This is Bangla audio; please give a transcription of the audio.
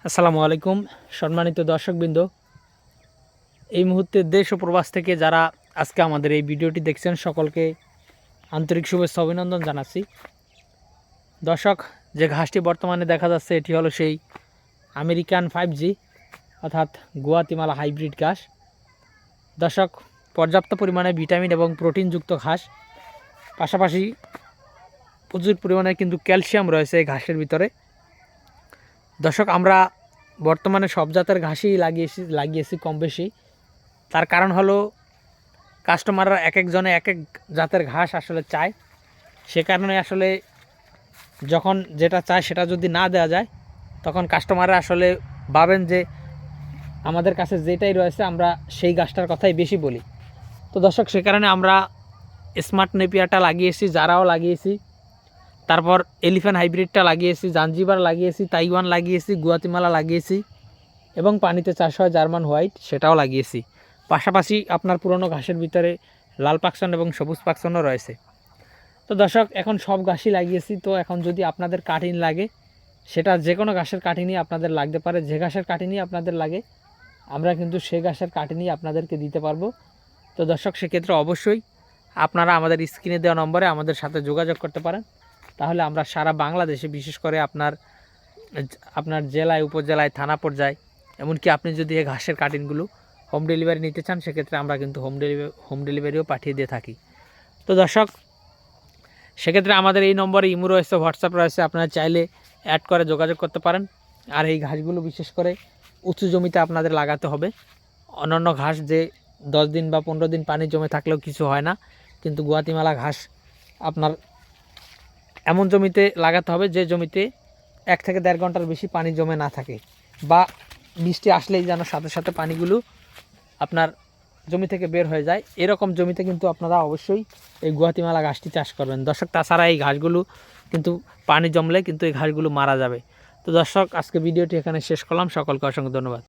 আসসালামু আলাইকুম সম্মানিত দর্শকবৃন্দ। এই মুহূর্তে দেশ ও প্রবাস থেকে যারা আজকে আমাদের এই ভিডিওটি দেখছেন সকলকে আন্তরিক শুভেচ্ছা অভিনন্দন জানাচ্ছি। দর্শক, যে ঘাসটি বর্তমানে দেখা যাচ্ছে এটি হলো সেই আমেরিকান 5G অর্থাৎ গুয়াতিমালা হাইব্রিড ঘাস। দর্শক, পর্যাপ্ত পরিমাণে ভিটামিন এবং প্রোটিনযুক্ত ঘাস, পাশাপাশি প্রচুর পরিমাণে কিন্তু ক্যালসিয়াম রয়েছে এই ঘাসের ভিতরে। দর্শক, আমরা বর্তমানে সব জাতের ঘাসই লাগিয়েছি কম বেশি। তার কারণ হলো কাস্টমাররা এক একজনে এক এক জাতের ঘাস আসলে চায়। সে কারণে আসলে যখন যেটা চায় সেটা যদি না দেওয়া যায় তখন কাস্টমাররা আসলে ভাবেন যে আমাদের কাছে যেটাই রয়েছে আমরা সেই ঘাসটার কথাই বেশি বলি। তো দর্শক, সে কারণে আমরা স্মার্ট নেপিয়ারটা লাগিয়েছি, জারাও লাগিয়েছি, তারপর এলিফ্যান্ট হাইব্রিডটা লাগিয়েছি, জাঞ্জিবার লাগিয়েছি, তাইওয়ান লাগিয়েছি, গুয়াতিমালা লাগিয়েছি এবং পানিতে চাষ হয় জার্মান হোয়াইট সেটাও লাগিয়েছি। পাশাপাশি আপনার পুরনো ঘাসের ভিতরে লাল পাকসন এবং সবুজ পাকসনও রয়েছে। তো দর্শক, এখন সব ঘাসই লাগিয়েছি। তো এখন যদি আপনাদের কাটিং লাগে, সেটা যে কোনো ঘাসের কাটিংই আপনাদের লাগতে পারে। যে ঘাসের কাটিংই আপনাদের লাগে আমরা কিন্তু সে ঘাসের কাটিংই আপনাদেরকে দিতে পারবো। তো দর্শক, সেক্ষেত্রে অবশ্যই আপনারা আমাদের স্ক্রিনে দেওয়া নম্বরে আমাদের সাথে যোগাযোগ করতে পারেন। তাহলে আমরা সারা বাংলাদেশে, বিশেষ করে আপনার জেলায়, উপজেলায়, থানা পর্যায়ে, এমনকি আপনি যদি এই ঘাসের কাটিংগুলো হোম ডেলিভারি নিতে চান সেক্ষেত্রে আমরা কিন্তু হোম ডেলিভারিও পাঠিয়ে দিয়ে থাকি। তো দর্শক, সেক্ষেত্রে আমাদের এই নম্বরে ইমো রয়েছে, হোয়াটসঅ্যাপ রয়েছে, আপনারা চাইলে অ্যাড করে যোগাযোগ করতে পারেন। আর এই ঘাসগুলো বিশেষ করে উঁচু জমিতে আপনাদের লাগাতে হবে। অন্যান্য ঘাস যে 10 দিন বা 15 দিন পানি জমে থাকলেও কিছু হয় না, কিন্তু গুয়াতিমালা ঘাস আপনার এমন জমিতে লাগাতে হবে যে জমিতে 1 থেকে 1.5 ঘন্টার বেশি পানি জমে না থাকে, বা বৃষ্টি আসলেই যেন সাথে সাথে পানিগুলো আপনার জমি থেকে বের হয়ে যায়, এরকম জমিতে কিন্তু আপনারা অবশ্যই এই গুয়াতিমালা ঘাসটি চাষ করবেন। দর্শক, তাছাড়া এই ঘাসগুলো কিন্তু পানি জমলে কিন্তু এই ঘাসগুলো মারা যাবে। তো দর্শক, আজকে ভিডিওটি এখানে শেষ করলাম। সকলকে অসংখ্য ধন্যবাদ।